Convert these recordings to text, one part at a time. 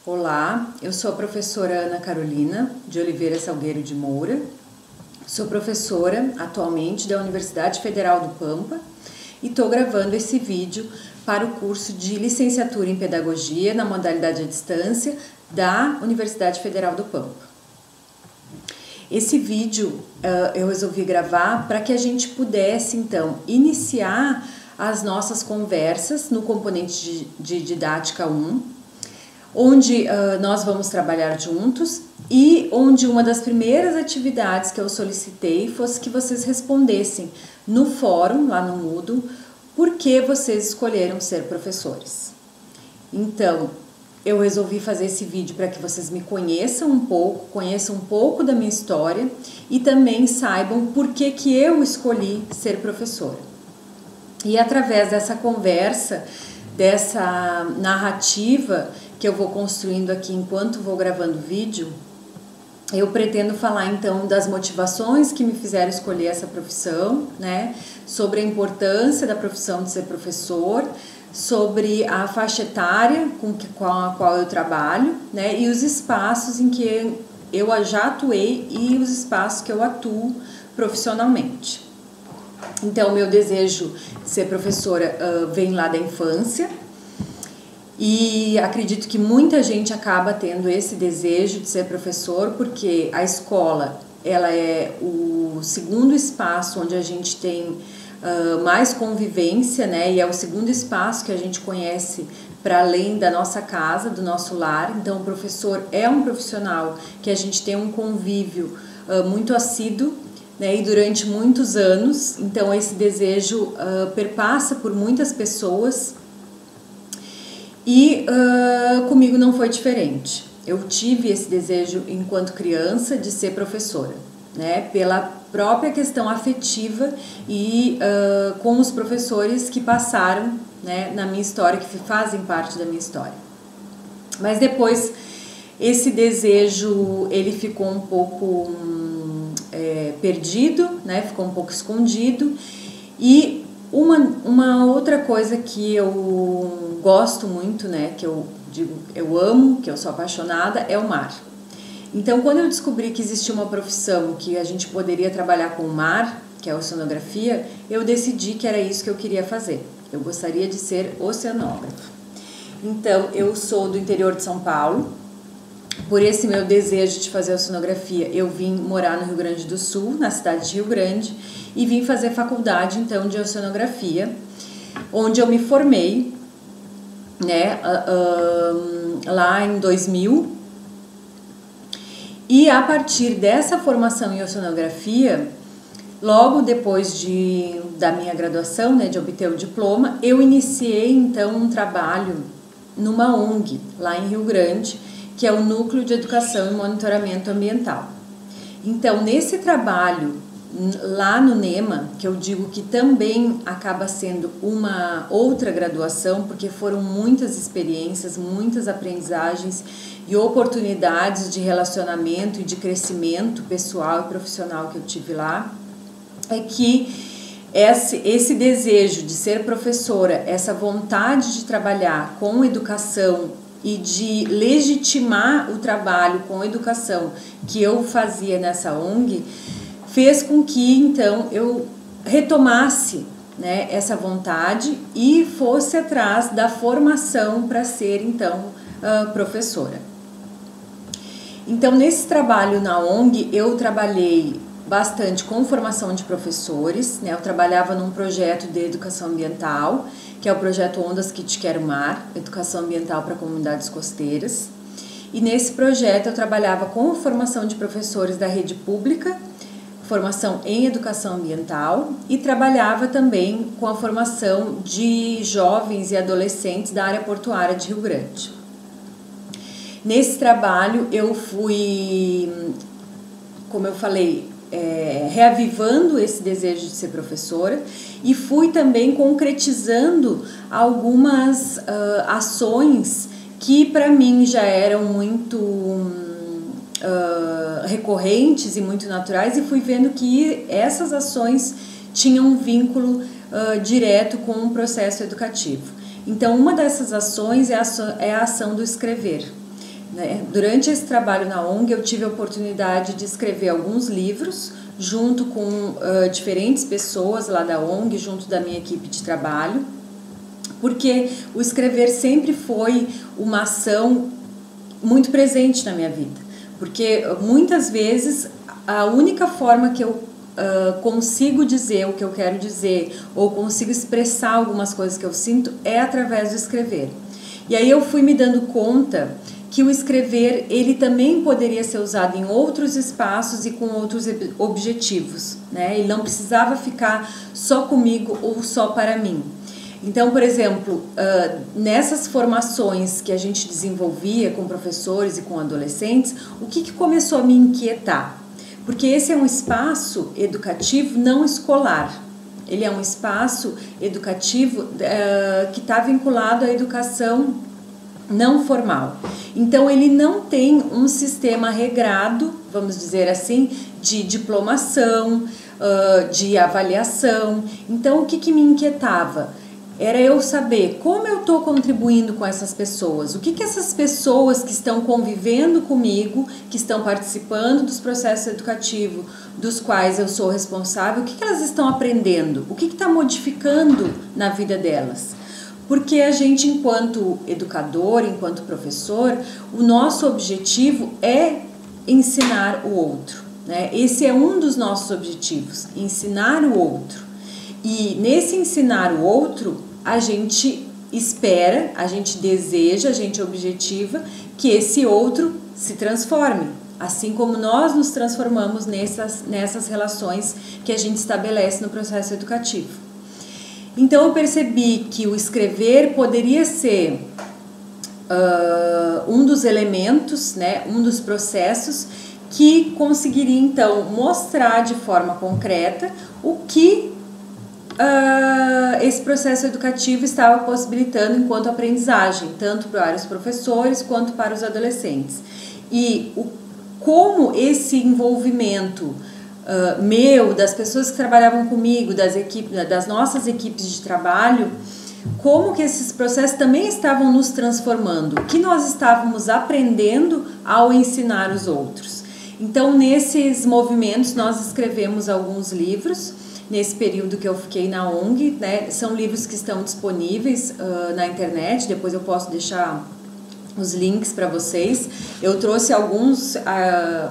Olá, eu sou a professora Ana Carolina de Oliveira Salgueiro de Moura. Sou professora atualmente da Universidade Federal do Pampa e estou gravando esse vídeo para o curso de licenciatura em Pedagogia na modalidade à distância da Universidade Federal do Pampa. Esse vídeo eu resolvi gravar para que a gente pudesse então iniciar as nossas conversas no componente de didática 1, onde nós vamos trabalhar juntos e onde uma das primeiras atividades que eu solicitei fosse que vocês respondessem no fórum, lá no Moodle, por que vocês escolheram ser professores. Então, eu resolvi fazer esse vídeo para que vocês me conheçam um pouco da minha história e também saibam por que eu escolhi ser professora. E através dessa conversa, dessa narrativa que eu vou construindo aqui enquanto vou gravando o vídeo, eu pretendo falar então das motivações que me fizeram escolher essa profissão, né? Sobre a importância da profissão de ser professor, sobre a faixa etária com a qual eu trabalho, né? E os espaços em que eu já atuei e os espaços que eu atuo profissionalmente. Então, meu desejo de ser professora vem lá da infância e acredito que muita gente acaba tendo esse desejo de ser professor porque a escola ela é o segundo espaço onde a gente tem mais convivência, né? E é o segundo espaço que a gente conhece para além da nossa casa, do nosso lar. Então, o professor é um profissional que a gente tem um convívio muito assíduo, né, e durante muitos anos. Então esse desejo perpassa por muitas pessoas e comigo não foi diferente. Eu tive esse desejo enquanto criança de ser professora, né, pela própria questão afetiva e com os professores que passaram, né, na minha história, que fazem parte da minha história. Mas depois esse desejo ele ficou um pouco perdido, né? Ficou um pouco escondido. E uma outra coisa que eu gosto muito, né? Que eu digo, eu amo, que eu sou apaixonada, é o mar. Então, quando eu descobri que existia uma profissão que a gente poderia trabalhar com o mar, que é a oceanografia, eu decidi que era isso que eu queria fazer. Eu gostaria de ser oceanógrafa. Então, eu sou do interior de São Paulo. Por esse meu desejo de fazer oceanografia, eu vim morar no Rio Grande do Sul, na cidade de Rio Grande, e vim fazer faculdade, então, de oceanografia, onde eu me formei, né, lá em 2000. E a partir dessa formação em oceanografia, logo depois da minha graduação, né, de obter o diploma, eu iniciei, então, um trabalho numa ONG, lá em Rio Grande, que é o Núcleo de Educação e Monitoramento Ambiental. Então, nesse trabalho lá no NEMA, que eu digo que também acaba sendo uma outra graduação, porque foram muitas experiências, muitas aprendizagens e oportunidades de relacionamento e de crescimento pessoal e profissional que eu tive lá, é que esse desejo de ser professora, essa vontade de trabalhar com educação e de legitimar o trabalho com educação que eu fazia nessa ONG, fez com que então eu retomasse, né, essa vontade e fosse atrás da formação para ser então professora. Então, nesse trabalho na ONG, eu trabalhei bastante com formação de professores, né? Eu trabalhava num projeto de educação ambiental, que é o projeto Ondas que Te Quero Mar, educação ambiental para comunidades costeiras. E nesse projeto eu trabalhava com a formação de professores da rede pública, formação em educação ambiental, e trabalhava também com a formação de jovens e adolescentes da área portuária de Rio Grande. Nesse trabalho eu fui, como eu falei, reavivando esse desejo de ser professora e fui também concretizando algumas ações que para mim já eram muito recorrentes e muito naturais, e fui vendo que essas ações tinham um vínculo direto com o processo educativo. Então, uma dessas ações é a ação do escrever. né? Durante esse trabalho na ONG, eu tive a oportunidade de escrever alguns livros, junto com diferentes pessoas lá da ONG, junto da minha equipe de trabalho, porque o escrever sempre foi uma ação muito presente na minha vida, porque muitas vezes a única forma que eu consigo dizer o que eu quero dizer, ou consigo expressar algumas coisas que eu sinto, é através do escrever. E aí eu fui me dando conta que o escrever, ele também poderia ser usado em outros espaços e com outros objetivos, né? Ele não precisava ficar só comigo ou só para mim. Então, por exemplo, nessas formações que a gente desenvolvia com professores e com adolescentes, o que começou a me inquietar? Porque esse é um espaço educativo não escolar. Ele é um espaço educativo que está vinculado à educação não formal. Então, ele não tem um sistema regrado, vamos dizer assim, de diplomação, de avaliação. Então, o que me inquietava? Era eu saber como eu estou contribuindo com essas pessoas, o que essas pessoas que estão convivendo comigo, que estão participando dos processos educativos, dos quais eu sou responsável, o que elas estão aprendendo, o que está modificando na vida delas. Porque a gente, enquanto educador, enquanto professor, o nosso objetivo é ensinar o outro, né? Esse é um dos nossos objetivos, ensinar o outro. E nesse ensinar o outro, a gente espera, a gente deseja, a gente objetiva que esse outro se transforme, assim como nós nos transformamos nessas relações que a gente estabelece no processo educativo. Então eu percebi que o escrever poderia ser um dos elementos, né, um dos processos que conseguiria então mostrar de forma concreta o que esse processo educativo estava possibilitando enquanto aprendizagem, tanto para os professores quanto para os adolescentes. E como esse envolvimento meu, das pessoas que trabalhavam comigo, das nossas equipes de trabalho, como que esses processos também estavam nos transformando, o que nós estávamos aprendendo ao ensinar os outros. Então, nesses movimentos, nós escrevemos alguns livros, nesse período que eu fiquei na ONG, né? São livros que estão disponíveis na internet, depois eu posso deixar os links para vocês. Eu trouxe alguns,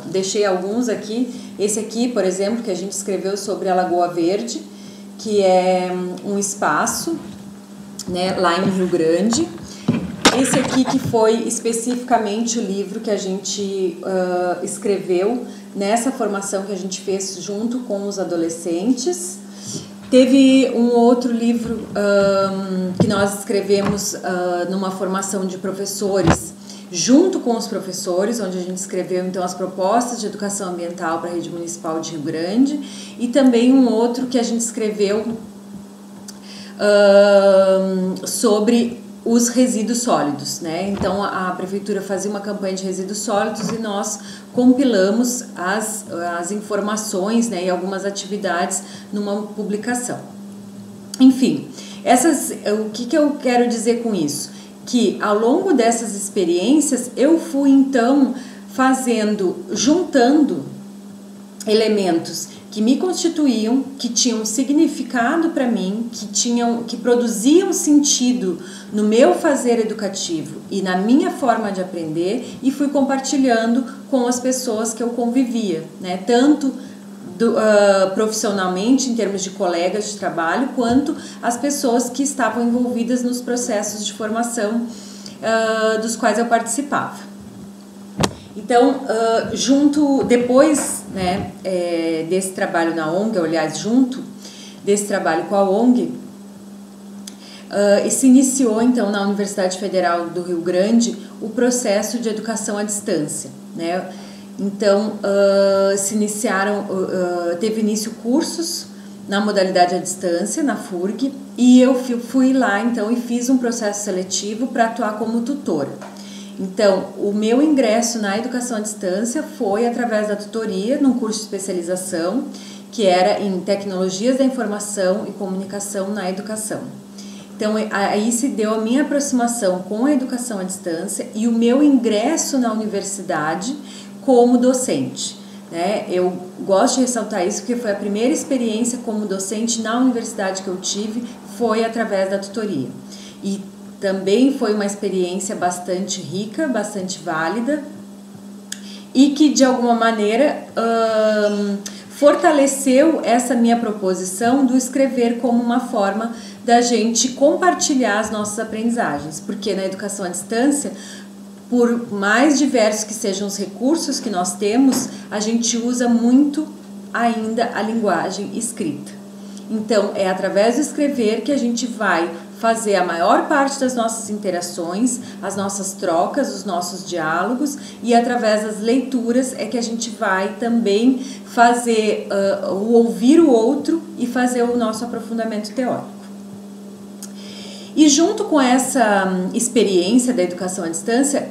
deixei alguns aqui. Esse aqui, por exemplo, que a gente escreveu sobre a Lagoa Verde, que é um espaço, né, lá em Rio Grande. Esse aqui que foi especificamente o livro que a gente escreveu nessa formação que a gente fez junto com os adolescentes. Teve um outro livro que nós escrevemos numa formação de professores, junto com os professores, onde a gente escreveu então as propostas de educação ambiental para a rede municipal de Rio Grande, e também um outro que a gente escreveu sobre os resíduos sólidos, né? Então a prefeitura fazia uma campanha de resíduos sólidos e nós compilamos as informações, né, e algumas atividades numa publicação. Enfim, o que eu quero dizer com isso? Que ao longo dessas experiências eu fui então juntando elementos que me constituíam, que tinham significado para mim, que produziam sentido no meu fazer educativo e na minha forma de aprender, e fui compartilhando com as pessoas que eu convivia, né? Tanto profissionalmente, em termos de colegas de trabalho, quanto as pessoas que estavam envolvidas nos processos de formação dos quais eu participava. Então, depois, né, desse trabalho na ONG, aliás, junto desse trabalho com a ONG, se iniciou então na Universidade Federal do Rio Grande o processo de educação à distância, né? Então, teve início cursos na modalidade à distância, na FURG, e eu fui lá então e fiz um processo seletivo para atuar como tutora. Então, o meu ingresso na educação à distância foi através da tutoria num curso de especialização que era em tecnologias da informação e comunicação na educação. Então, aí se deu a minha aproximação com a educação à distância e o meu ingresso na universidade como docente, né? Eu gosto de ressaltar isso porque foi a primeira experiência como docente na universidade que eu tive, foi através da tutoria. E também foi uma experiência bastante rica, bastante válida e que, de alguma maneira, fortaleceu essa minha proposição do escrever como uma forma da gente compartilhar as nossas aprendizagens, porque na educação à distância, por mais diversos que sejam os recursos que nós temos, a gente usa muito ainda a linguagem escrita. Então, é através do escrever que a gente vai fazer a maior parte das nossas interações, as nossas trocas, os nossos diálogos, e através das leituras é que a gente vai também fazer o ouvir o outro e fazer o nosso aprofundamento teórico. E junto com essa experiência da educação à distância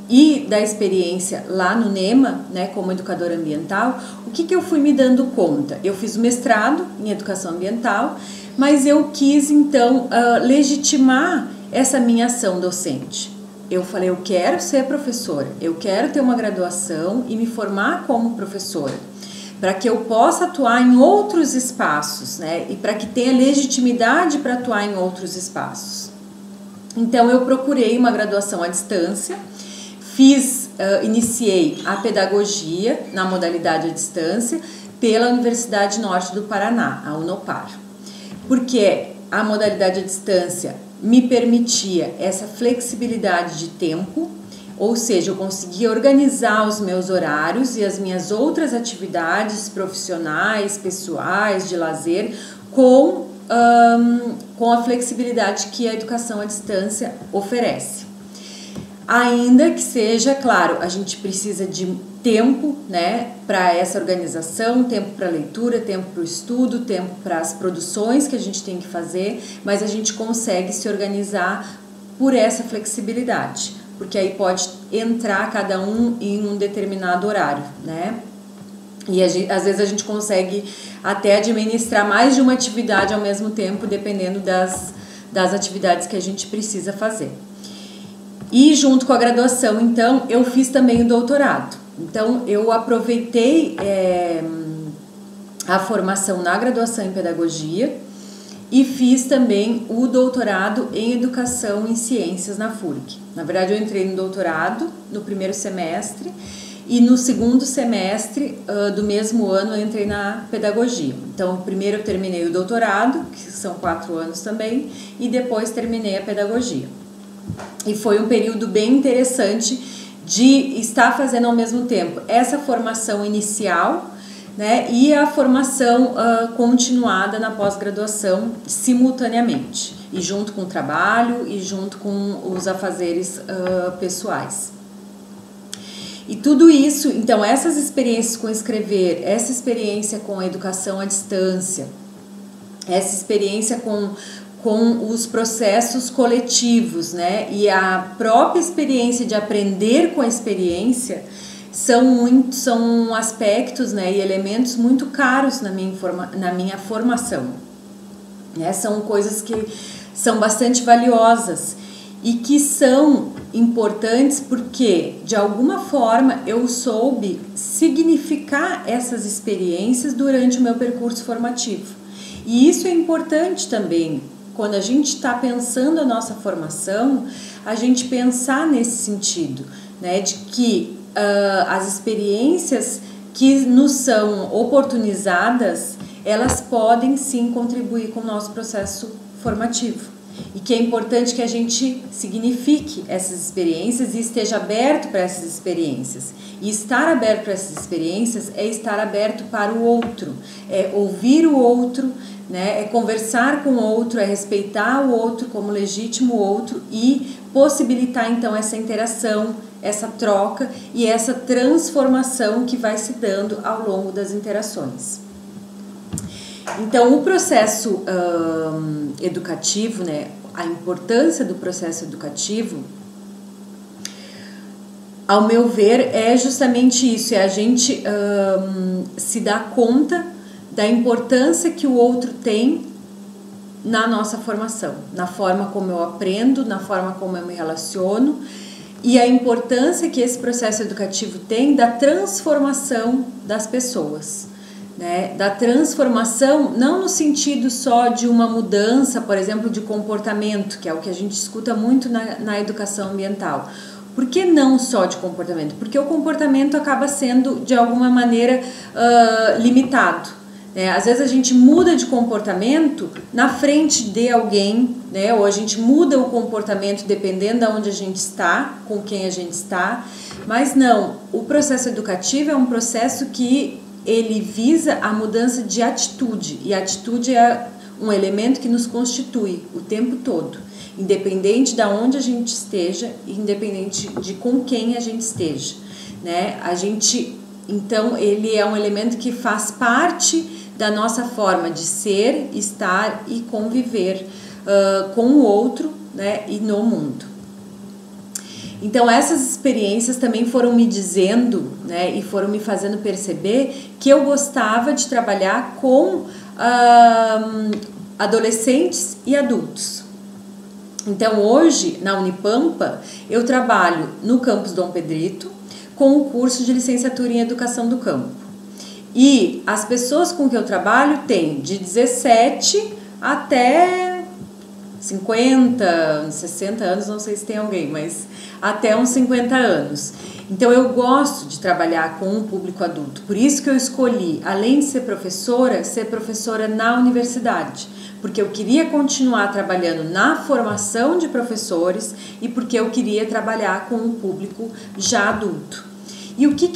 e da experiência lá no NEMA, né, como educadora ambiental, o que eu fui me dando conta? Eu fiz o mestrado em educação ambiental, mas eu quis então legitimar essa minha ação docente. Eu falei, eu quero ser professora, eu quero ter uma graduação e me formar como professora, para que eu possa atuar em outros espaços, né? E para que tenha legitimidade para atuar em outros espaços. Então, eu procurei uma graduação à distância, iniciei a pedagogia na modalidade à distância pela Universidade Norte do Paraná, a Unopar, porque a modalidade à distância me permitia essa flexibilidade de tempo, ou seja, eu conseguia organizar os meus horários e as minhas outras atividades profissionais, pessoais, de lazer, com a flexibilidade que a educação à distância oferece. Ainda que seja, claro, a gente precisa de tempo, né, para essa organização, tempo para leitura, tempo para o estudo, tempo para as produções que a gente tem que fazer, mas a gente consegue se organizar por essa flexibilidade, porque aí pode entrar cada um em um determinado horário, né? E às vezes a gente consegue até administrar mais de uma atividade ao mesmo tempo, dependendo das atividades que a gente precisa fazer. E junto com a graduação, então, eu fiz também o doutorado. Então, eu aproveitei a formação na graduação em pedagogia e fiz também o doutorado em educação em ciências na FURG. Na verdade, eu entrei no doutorado no primeiro semestre e no segundo semestre do mesmo ano eu entrei na pedagogia. Então, primeiro eu terminei o doutorado, que são 4 anos também, e depois terminei a pedagogia. E foi um período bem interessante de estar fazendo ao mesmo tempo essa formação inicial, né, e a formação continuada na pós-graduação simultaneamente, e junto com o trabalho e junto com os afazeres pessoais. E tudo isso, então, essas experiências com escrever, essa experiência com a educação à distância, essa experiência com os processos coletivos, né, e a própria experiência de aprender com a experiência são aspectos, né, e elementos muito caros na minha formação, né? São coisas que são bastante valiosas e que são importantes porque, de alguma forma, eu soube significar essas experiências durante o meu percurso formativo. E isso é importante também, quando a gente está pensando a nossa formação, a gente pensar nesse sentido, né, de que as experiências que nos são oportunizadas, elas podem sim contribuir com o nosso processo formativo. E que é importante que a gente signifique essas experiências e esteja aberto para essas experiências. E estar aberto para essas experiências é estar aberto para o outro, é ouvir o outro, né? É conversar com o outro, é respeitar o outro como legítimo outro e possibilitar então essa interação, essa troca e essa transformação que vai se dando ao longo das interações. Então, o processo educativo, né, a importância do processo educativo, ao meu ver, é justamente isso, é a gente se dar conta da importância que o outro tem na nossa formação, na forma como eu aprendo, na forma como eu me relaciono e a importância que esse processo educativo tem da transformação das pessoas, né? Da transformação não no sentido só de uma mudança, por exemplo, de comportamento, que é o que a gente escuta muito na educação ambiental. Por que não só de comportamento? Porque o comportamento acaba sendo, de alguma maneira, limitado. Às vezes a gente muda de comportamento na frente de alguém, né? Ou a gente muda o comportamento dependendo de onde a gente está, com quem a gente está. Mas não, o processo educativo é um processo que ele visa a mudança de atitude. E a atitude é um elemento que nos constitui o tempo todo. Independente de onde a gente esteja, independente de com quem a gente esteja, né? Então, ele é um elemento que faz parte da nossa forma de ser, estar e conviver com o outro, né? E no mundo. Então, essas experiências também foram me dizendo, né? E foram me fazendo perceber que eu gostava de trabalhar com adolescentes e adultos. Então, hoje, na Unipampa, eu trabalho no campus Dom Pedrito com o curso de licenciatura em Educação do Campo. E as pessoas com que eu trabalho têm de 17 até 50, 60 anos, não sei se tem alguém, mas até uns 50 anos. Então, eu gosto de trabalhar com um público adulto. Por isso que eu escolhi, além de ser professora na universidade. Porque eu queria continuar trabalhando na formação de professores e porque eu queria trabalhar com um público já adulto. E o que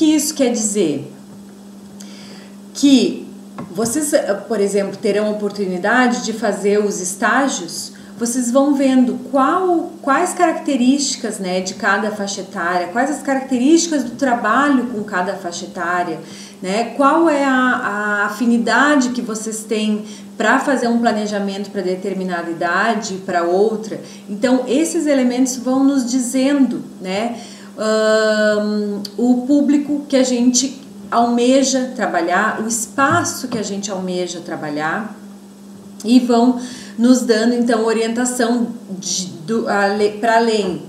isso quer dizer? Que vocês, por exemplo, terão a oportunidade de fazer os estágios, vocês vão vendo quais características, né, de cada faixa etária, quais as características do trabalho com cada faixa etária, né, qual é a afinidade que vocês têm para fazer um planejamento para determinada idade, para outra. Então, esses elementos vão nos dizendo, né, o público que a gente almeja trabalhar, o espaço que a gente almeja trabalhar, e vão nos dando então orientação para além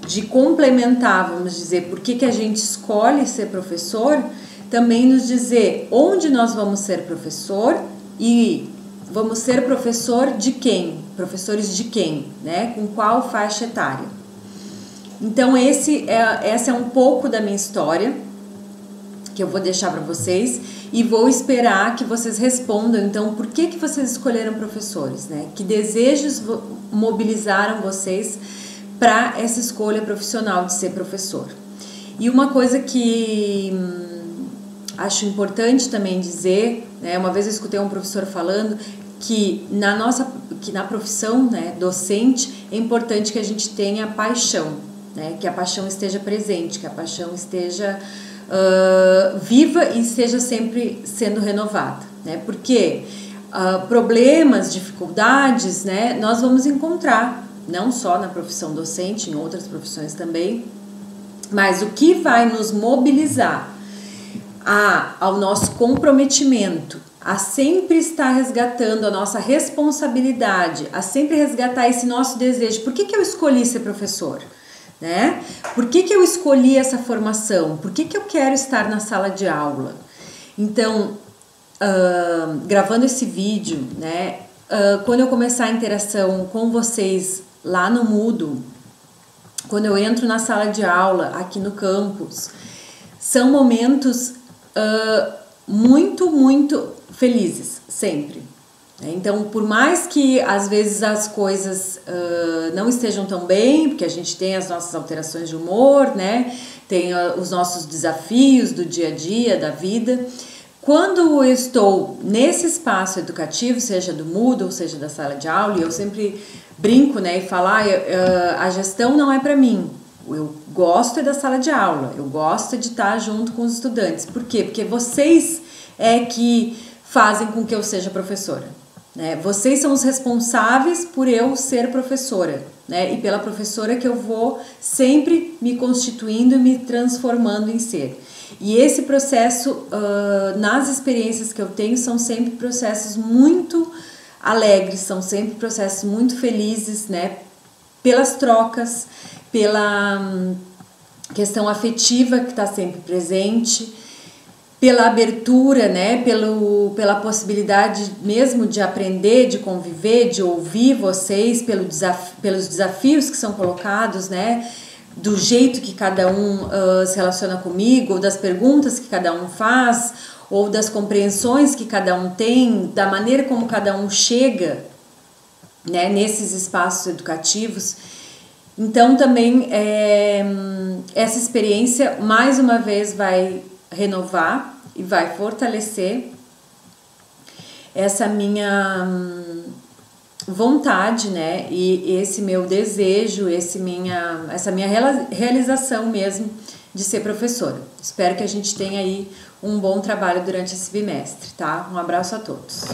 de complementar, vamos dizer, por que a gente escolhe ser professor, também nos dizer onde nós vamos ser professor e vamos ser professor de quem, professores de quem, né? Com qual faixa etária. Então essa é um pouco da minha história que eu vou deixar para vocês e vou esperar que vocês respondam, então, por que vocês escolheram professores, né? Que desejos mobilizaram vocês para essa escolha profissional de ser professor. E uma coisa que acho importante também dizer, né? Uma vez eu escutei um professor falando que na profissão, né, docente, é importante que a gente tenha paixão, né? Que a paixão esteja presente, que a paixão esteja viva e esteja sempre sendo renovada, né? Porque problemas, dificuldades, né, nós vamos encontrar, não só na profissão docente, em outras profissões também, mas o que vai nos mobilizar ao nosso comprometimento, a sempre estar resgatando a nossa responsabilidade, a sempre resgatar esse nosso desejo. Por que eu escolhi ser professor? Né? Por que eu escolhi essa formação? Por que eu quero estar na sala de aula? Então, gravando esse vídeo, né, quando eu começar a interação com vocês lá no Moodle, quando eu entro na sala de aula aqui no campus, são momentos muito, muito felizes, sempre. Então, por mais que às vezes as coisas não estejam tão bem, porque a gente tem as nossas alterações de humor, né? Tem os nossos desafios do dia a dia, da vida. Quando eu estou nesse espaço educativo, seja do Moodle, seja da sala de aula, e eu sempre brinco, né, e falo, a gestão não é para mim. Eu gosto da sala de aula, eu gosto de estar junto com os estudantes. Por quê? Porque vocês é que fazem com que eu seja professora. Né? Vocês são os responsáveis por eu ser professora, né? E pela professora que eu vou sempre me constituindo e me transformando em ser. E esse processo, nas experiências que eu tenho, são sempre processos muito alegres, são sempre processos muito felizes, né? Pelas trocas, pela questão afetiva que está sempre presente, pela abertura, né? Pela possibilidade mesmo de aprender, de conviver, de ouvir vocês, pelos desafios que são colocados, né? Do jeito que cada um se relaciona comigo, ou das perguntas que cada um faz, ou das compreensões que cada um tem, da maneira como cada um chega, né, nesses espaços educativos. Então também essa experiência mais uma vez vai renovar e vai fortalecer essa minha vontade, né, e esse meu desejo, essa minha realização mesmo de ser professora. Espero que a gente tenha aí um bom trabalho durante esse bimestre, tá? Um abraço a todos.